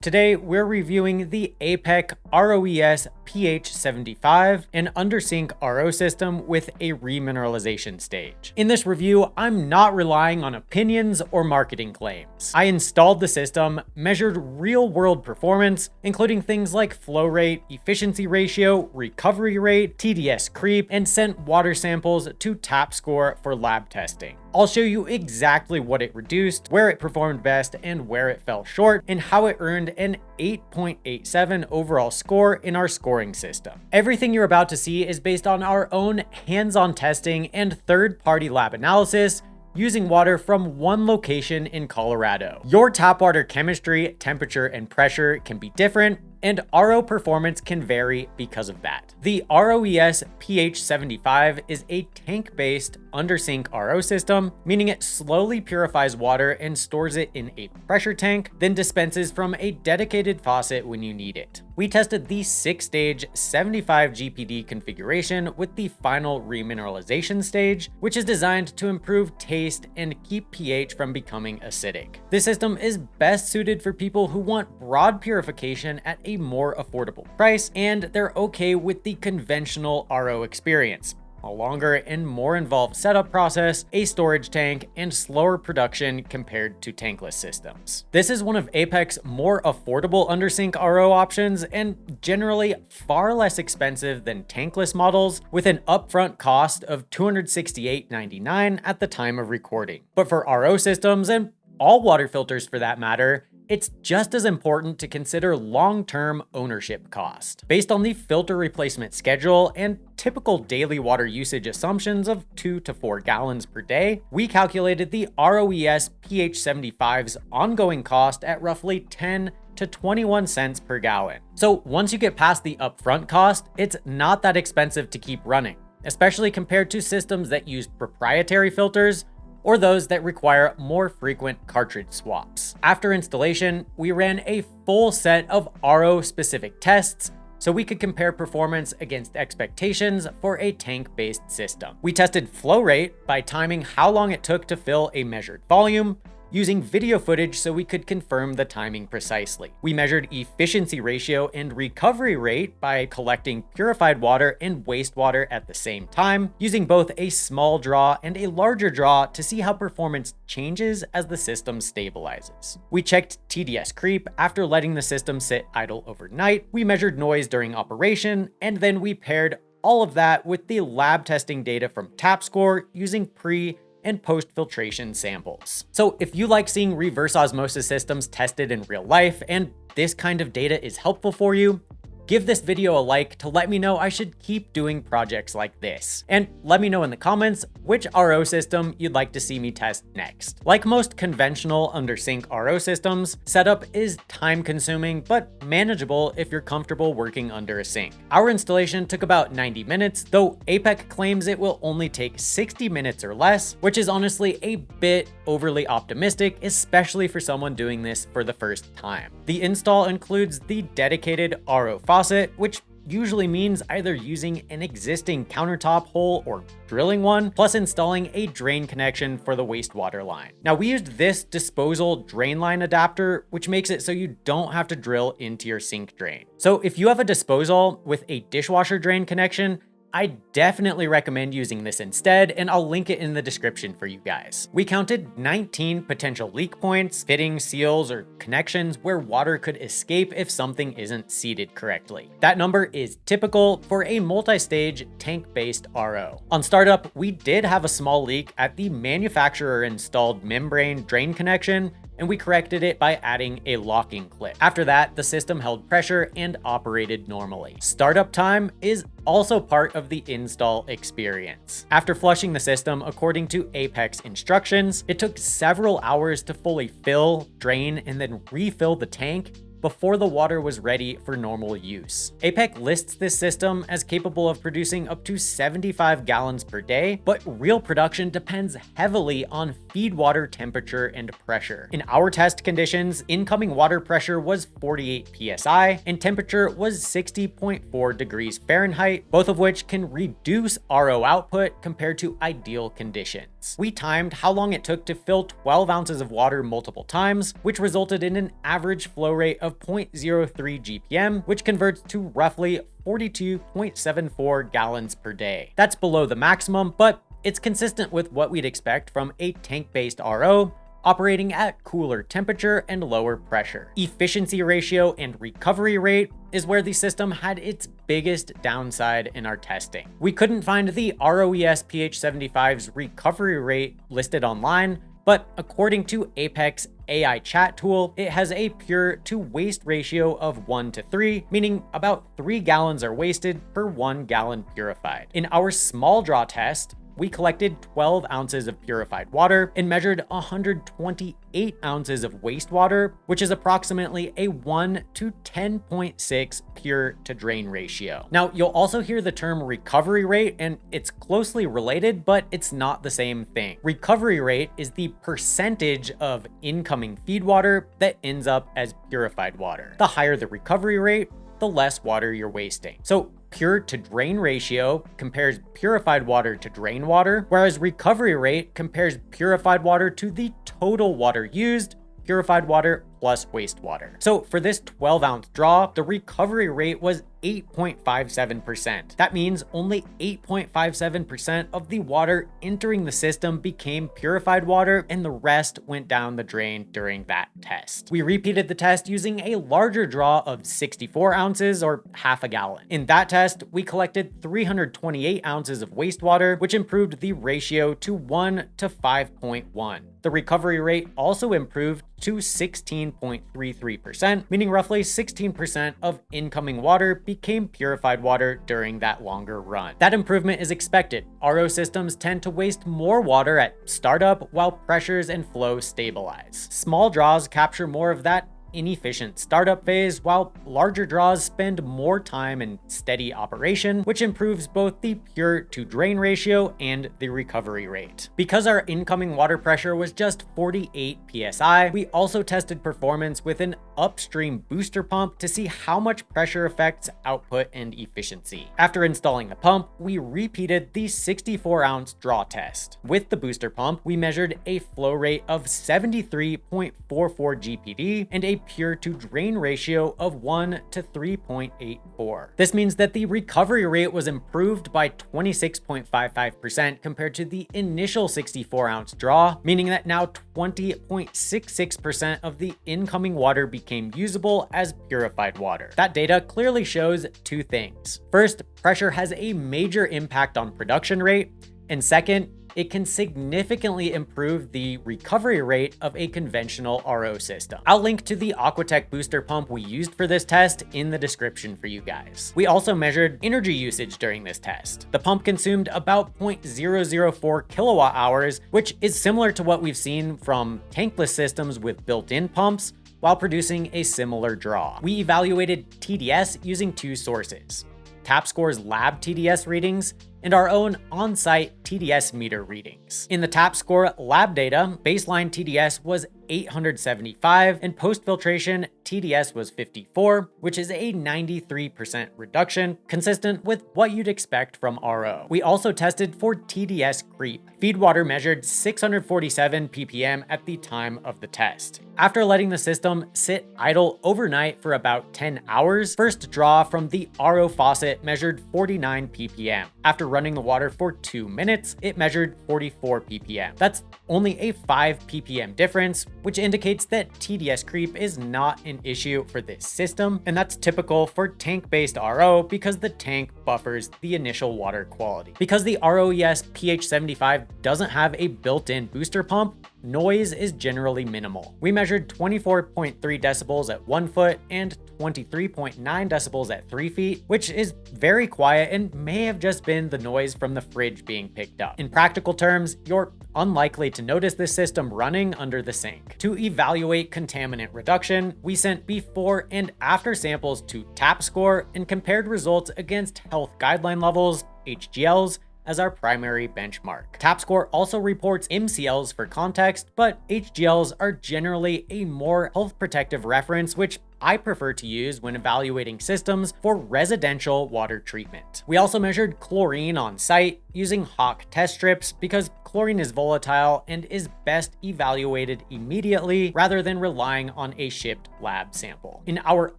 Today, we're reviewing the APEC ROES pH 75 and undersink RO system with a remineralization stage. In this review, I'm not relying on opinions or marketing claims. I installed the system, measured real-world performance, including things like flow rate, efficiency ratio, recovery rate, TDS Creep, and sent water samples to TAPSCORE for lab testing. I'll show you exactly what it reduced, where it performed best, and where it fell short, and how it earned an 8.87 overall score in our scoring system. Everything you're about to see is based on our own hands-on testing and third-party lab analysis using water from one location in Colorado. Your tap water chemistry, temperature, and pressure can be different, and RO performance can vary because of that. The ROES pH 75 is a tank-based undersink RO system, meaning it slowly purifies water and stores it in a pressure tank, then dispenses from a dedicated faucet when you need it. We tested the 6-stage 75 GPD configuration with the final remineralization stage, which is designed to improve taste and keep pH from becoming acidic. This system is best suited for people who want broad purification at a more affordable price, and they're okay with the conventional RO experience. A longer and more involved setup process, a storage tank, and slower production compared to tankless systems. This is one of APEC's more affordable undersink RO options and generally far less expensive than tankless models, with an upfront cost of $268.99 at the time of recording. But for RO systems, and all water filters for that matter, it's just as important to consider long-term ownership cost. Based on the filter replacement schedule and typical daily water usage assumptions of 2 to 4 gallons per day, we calculated the ROES pH 75's ongoing cost at roughly 10 to 21 cents per gallon. So once you get past the upfront cost, it's not that expensive to keep running, especially compared to systems that use proprietary filters or those that require more frequent cartridge swaps. After installation, we ran a full set of RO-specific tests so we could compare performance against expectations for a tank-based system. We tested flow rate by timing how long it took to fill a measured volume, using video footage so we could confirm the timing precisely. We measured efficiency ratio and recovery rate by collecting purified water and wastewater at the same time, using both a small draw and a larger draw to see how performance changes as the system stabilizes. We checked TDS Creep after letting the system sit idle overnight. We measured noise during operation, and then we paired all of that with the lab testing data from TAPSCORE using pre- and post-filtration samples. So if you like seeing reverse osmosis systems tested in real life and this kind of data is helpful for you, give this video a like to let me know I should keep doing projects like this. And let me know in the comments which RO system you'd like to see me test next. Like most conventional undersink RO systems, setup is time-consuming but manageable if you're comfortable working under a sink. Our installation took about 90 minutes, though APEC claims it will only take 60 minutes or less, which is honestly a bit overly optimistic, especially for someone doing this for the first time. The install includes the dedicated RO faucet, which usually means either using an existing countertop hole or drilling one, plus installing a drain connection for the wastewater line. Now, we used this disposal drain line adapter, which makes it so you don't have to drill into your sink drain. So if you have a disposal with a dishwasher drain connection, I definitely recommend using this instead, and I'll link it in the description for you guys. We counted 19 potential leak points, fittings, seals, or connections where water could escape if something isn't seated correctly. That number is typical for a multi-stage tank-based RO. On startup, we did have a small leak at the manufacturer-installed membrane drain connection, and we corrected it by adding a locking clip. After that, the system held pressure and operated normally. Startup time is also part of the install experience. After flushing the system according to APEC's instructions, it took several hours to fully fill, drain, and then refill the tank before the water was ready for normal use. APEC lists this system as capable of producing up to 75 gallons per day, but real production depends heavily on feed water temperature and pressure. In our test conditions, incoming water pressure was 48 psi and temperature was 60.4 degrees Fahrenheit, both of which can reduce RO output compared to ideal condition. performance. We timed how long it took to fill 12 ounces of water multiple times, which resulted in an average flow rate of 0.03 GPM, which converts to roughly 42.74 gallons per day. That's below the maximum, but it's consistent with what we'd expect from a tank-based RO operating at cooler temperature and lower pressure. Efficiency ratio and recovery rate is where the system had its biggest downside in our testing. We couldn't find the ROES PH75's recovery rate listed online, but according to APEC's AI chat tool, it has a pure to waste ratio of 1:3, meaning about 3 gallons are wasted per 1 gallon purified. In our small draw test, we collected 12 ounces of purified water and measured 128 ounces of wastewater, which is approximately a 1 to 10.6 pure to drain ratio. Now, you'll also hear the term recovery rate, and it's closely related, but it's not the same thing. Recovery rate is the percentage of incoming feed water that ends up as purified water. The higher the recovery rate, the less water you're wasting. So pure to drain ratio compares purified water to drain water, whereas recovery rate compares purified water to the total water used, purified water plus wastewater. So for this 12-ounce draw, the recovery rate was 8.57%. That means only 8.57% of the water entering the system became purified water, and the rest went down the drain during that test. We repeated the test using a larger draw of 64 ounces or half a gallon. In that test, we collected 328 ounces of wastewater, which improved the ratio to 1 to 5.1. The recovery rate also improved to 16.33%, meaning roughly 16% of incoming water became purified water during that longer run. That improvement is expected. RO systems tend to waste more water at startup while pressures and flow stabilize. Small draws capture more of that inefficient startup phase, while larger draws spend more time in steady operation, which improves both the pure to drain ratio and the recovery rate. Because our incoming water pressure was just 48 psi, we also tested performance with an upstream booster pump to see how much pressure affects output and efficiency. After installing the pump, we repeated the 64-ounce draw test. With the booster pump, we measured a flow rate of 73.44 GPD and a pure to drain ratio of 1 to 3.84. This means that the recovery rate was improved by 26.55% compared to the initial 64-ounce draw, meaning that now 20.66% of the incoming water became usable as purified water. That data clearly shows two things. First, pressure has a major impact on production rate, and second, it can significantly improve the recovery rate of a conventional RO system. I'll link to the Aquatech booster pump we used for this test in the description for you guys. We also measured energy usage during this test. The pump consumed about 0.004 kilowatt hours, which is similar to what we've seen from tankless systems with built-in pumps, while producing a similar draw. We evaluated TDS using two sources: TapScore's lab TDS readings and our own on-site TDS meter readings. In the TapScore lab data, baseline TDS was 875 and post-filtration TDS was 54, which is a 93% reduction, consistent with what you'd expect from RO. We also tested for TDS Creep. Feed water measured 647 ppm at the time of the test. After letting the system sit idle overnight for about 10 hours, first draw from the RO faucet measured 49 ppm. After running the water for 2 minutes, it measured 44 ppm. That's only a 5 ppm difference, which indicates that TDS creep is not an issue for this system, and that's typical for tank-based RO because the tank buffers the initial water quality. Because the ROES PH75 doesn't have a built-in booster pump, noise is generally minimal. We measured 24.3 decibels at 1 foot and 23.9 decibels at 3 feet, which is very quiet and may have just been the noise from the fridge being picked up. In practical terms, you're unlikely to notice this system running under the sink. To evaluate contaminant reduction, we sent before and after samples to TapScore and compared results against health guideline levels, HGLs, as our primary benchmark. TapScore also reports MCLs for context, but HGLs are generally a more health protective reference, which I prefer to use when evaluating systems for residential water treatment. We also measured chlorine on site using Hawk test strips because chlorine is volatile and is best evaluated immediately rather than relying on a shipped lab sample. In our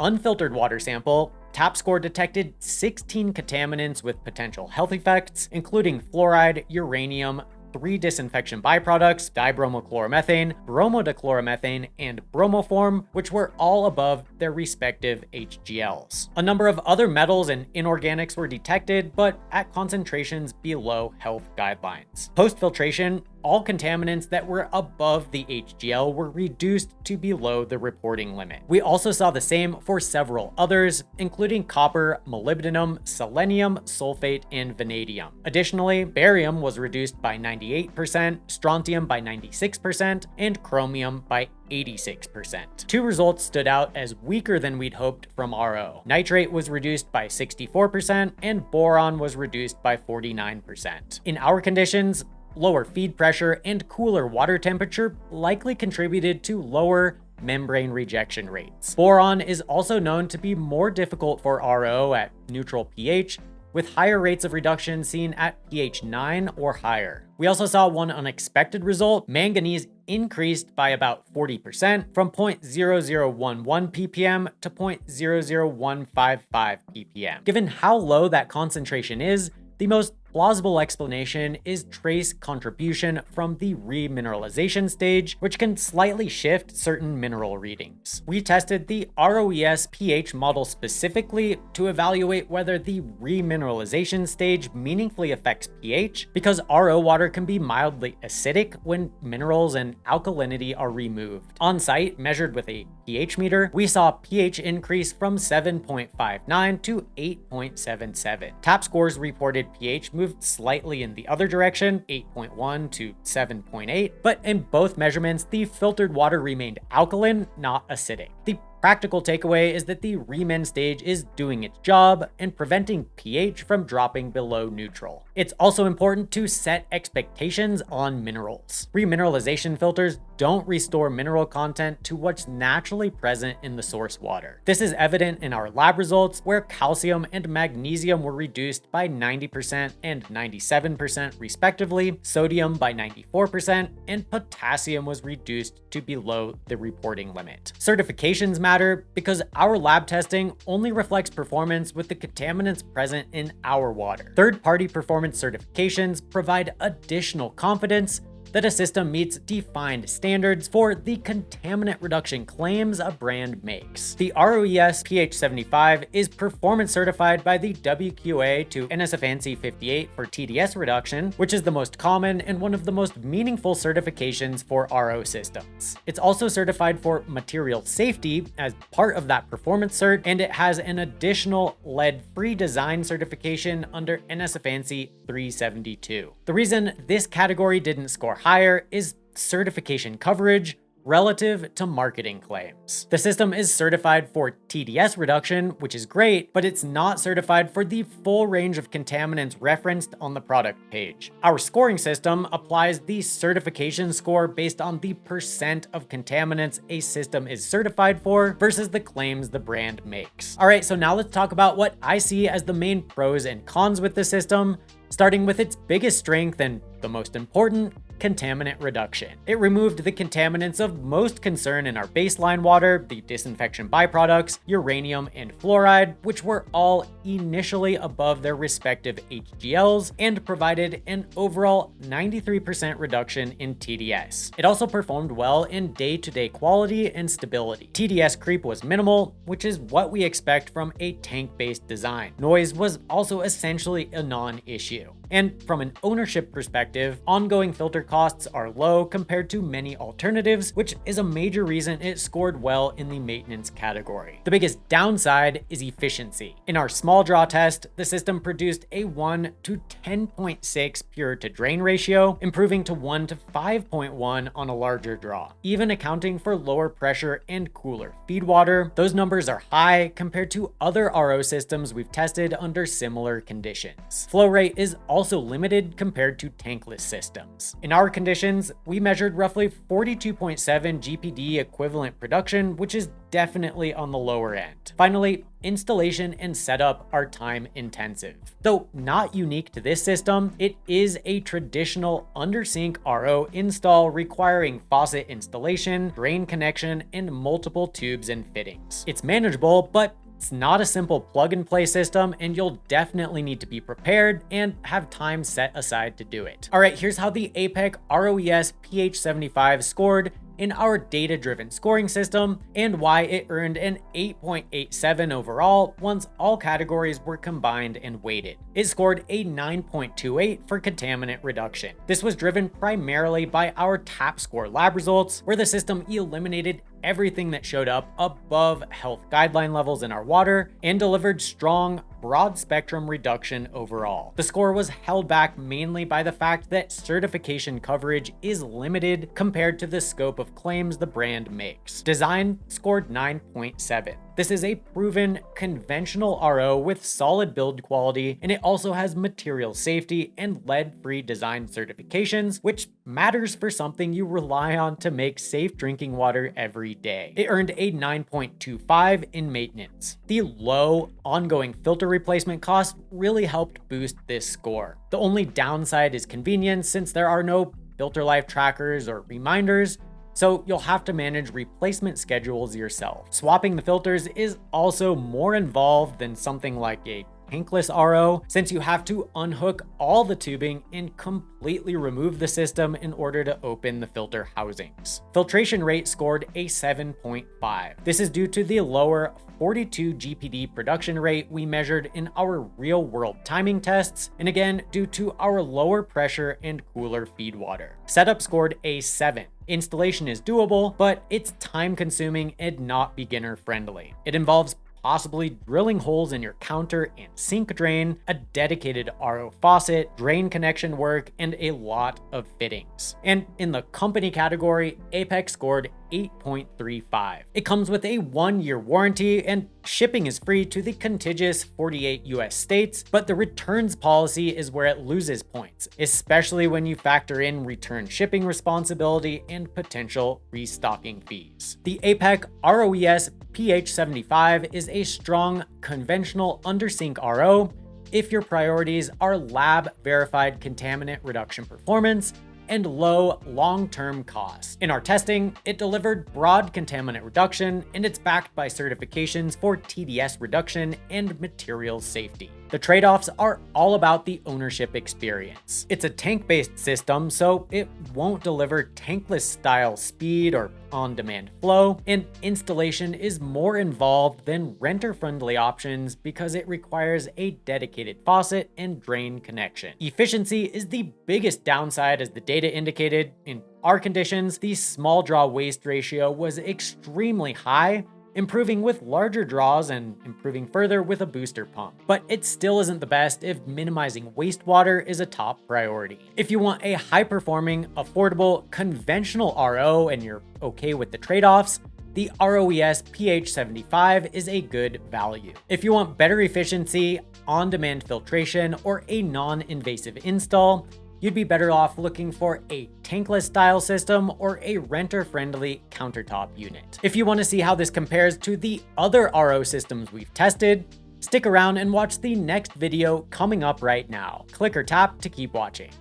unfiltered water sample, TAP score detected 16 contaminants with potential health effects, including fluoride, uranium, 3 disinfection byproducts, dibromochloromethane, bromodichloromethane, and bromoform, which were all above their respective HGLs. A number of other metals and inorganics were detected, but at concentrations below health guidelines. Post-filtration, all contaminants that were above the HGL were reduced to below the reporting limit. We also saw the same for several others, including copper, molybdenum, selenium, sulfate, and vanadium. Additionally, barium was reduced by 98%, strontium by 96%, and chromium by 86%. 2 results stood out as weaker than we'd hoped from RO. Nitrate was reduced by 64%, and boron was reduced by 49%. In our conditions, lower feed pressure and cooler water temperature likely contributed to lower membrane rejection rates. Boron is also known to be more difficult for RO at neutral pH, with higher rates of reduction seen at pH 9 or higher. We also saw one unexpected result. Manganese increased by about 40% from 0.0011 ppm to 0.00155 ppm. Given how low that concentration is, the most plausible explanation is trace contribution from the remineralization stage, which can slightly shift certain mineral readings. We tested the ROES pH model specifically to evaluate whether the remineralization stage meaningfully affects pH, because RO water can be mildly acidic when minerals and alkalinity are removed. On site, measured with a pH meter, we saw pH increase from 7.59 to 8.77. TAP scores reported pH moved slightly in the other direction, 8.1 to 7.8, but in both measurements, the filtered water remained alkaline, not acidic. The practical takeaway is that the remin stage is doing its job and preventing pH from dropping below neutral. It's also important to set expectations on minerals. Remineralization filters don't restore mineral content to what's naturally present in the source water. This is evident in our lab results, where calcium and magnesium were reduced by 90% and 97% respectively, sodium by 94%, and potassium was reduced to below the reporting limit. Certifications matter because our lab testing only reflects performance with the contaminants present in our water. Third-party performance certifications provide additional confidence that a system meets defined standards for the contaminant reduction claims a brand makes. The ROES pH 75 is performance certified by the WQA to NSF/ANSI 58 for TDS reduction, which is the most common and one of the most meaningful certifications for RO systems. It's also certified for material safety as part of that performance cert, and it has an additional lead-free design certification under NSF/ANSI 372. The reason this category didn't score higher is certification coverage relative to marketing claims. The system is certified for TDS reduction, which is great, but it's not certified for the full range of contaminants referenced on the product page. Our scoring system applies the certification score based on the percent of contaminants a system is certified for versus the claims the brand makes. All right, so now let's talk about what I see as the main pros and cons with the system, starting with its biggest strength and the most important, contaminant reduction. It removed the contaminants of most concern in our baseline water, the disinfection byproducts, uranium, and fluoride, which were all initially above their respective HGLs, and provided an overall 93% reduction in TDS. It also performed well in day-to-day quality and stability. TDS creep was minimal, which is what we expect from a tank-based design. Noise was also essentially a non-issue. And from an ownership perspective, ongoing filter costs are low compared to many alternatives, which is a major reason it scored well in the maintenance category. The biggest downside is efficiency. In our small draw test, the system produced a 1 to 10.6 pure to drain ratio, improving to 1 to 5.1 on a larger draw. Even accounting for lower pressure and cooler feed water, those numbers are high compared to other RO systems we've tested under similar conditions. Flow rate is also also limited compared to tankless systems. In our conditions, we measured roughly 42.7 GPD equivalent production, which is definitely on the lower end. Finally, installation and setup are time intensive. Though not unique to this system, it is a traditional under-sink RO install requiring faucet installation, drain connection, and multiple tubes and fittings. It's manageable, but it's not a simple plug-and-play system, and you'll definitely need to be prepared and have time set aside to do it. All right, here's how the APEC ROES PH75 scored in our data-driven scoring system and why it earned an 8.87 overall once all categories were combined and weighted. It scored a 9.28 for contaminant reduction. This was driven primarily by our TAP score lab results, where the system eliminated everything that showed up above health guideline levels in our water and delivered strong, broad spectrum reduction overall. The score was held back mainly by the fact that certification coverage is limited compared to the scope of claims the brand makes. Design scored 9.7. This is a proven conventional RO with solid build quality, and it also has material safety and lead-free design certifications, which matters for something you rely on to make safe drinking water every day. It earned a 9.25 in maintenance. The low ongoing filter replacement cost really helped boost this score. The only downside is convenience, since there are no filter life trackers or reminders, so you'll have to manage replacement schedules yourself. Swapping the filters is also more involved than something like a tankless RO, since you have to unhook all the tubing and completely remove the system in order to open the filter housings. Filtration rate scored a 7.5. This is due to the lower 42 GPD production rate we measured in our real-world timing tests, and again, due to our lower pressure and cooler feed water. Setup scored a 7. Installation is doable, but it's time-consuming and not beginner-friendly. It involves possibly drilling holes in your counter and sink drain, a dedicated RO faucet, drain connection work, and a lot of fittings. And in the company category, APEC scored 8.35. It comes with a 1-year warranty, and shipping is free to the contiguous 48 US states, but the returns policy is where it loses points, especially when you factor in return shipping responsibility and potential restocking fees. The APEC ROES PH75 is a strong conventional under-sink RO if your priorities are lab-verified contaminant reduction performance and low long-term costs. In our testing, it delivered broad contaminant reduction, and it's backed by certifications for TDS reduction and materials safety. The trade-offs are all about the ownership experience. It's a tank-based system, so it won't deliver tankless style speed or on-demand flow, and installation is more involved than renter-friendly options because it requires a dedicated faucet and drain connection. Efficiency is the biggest downside, as the data indicated. In our conditions, the small draw waste ratio was extremely high, improving with larger draws and improving further with a booster pump. But it still isn't the best if minimizing wastewater is a top priority. If you want a high-performing, affordable, conventional RO and you're okay with the trade-offs, the ROES PH75 is a good value. If you want better efficiency, on-demand filtration, or a non-invasive install, you'd be better off looking for a tankless style system or a renter-friendly countertop unit. If you want to see how this compares to the other RO systems we've tested, stick around and watch the next video coming up right now. Click or tap to keep watching.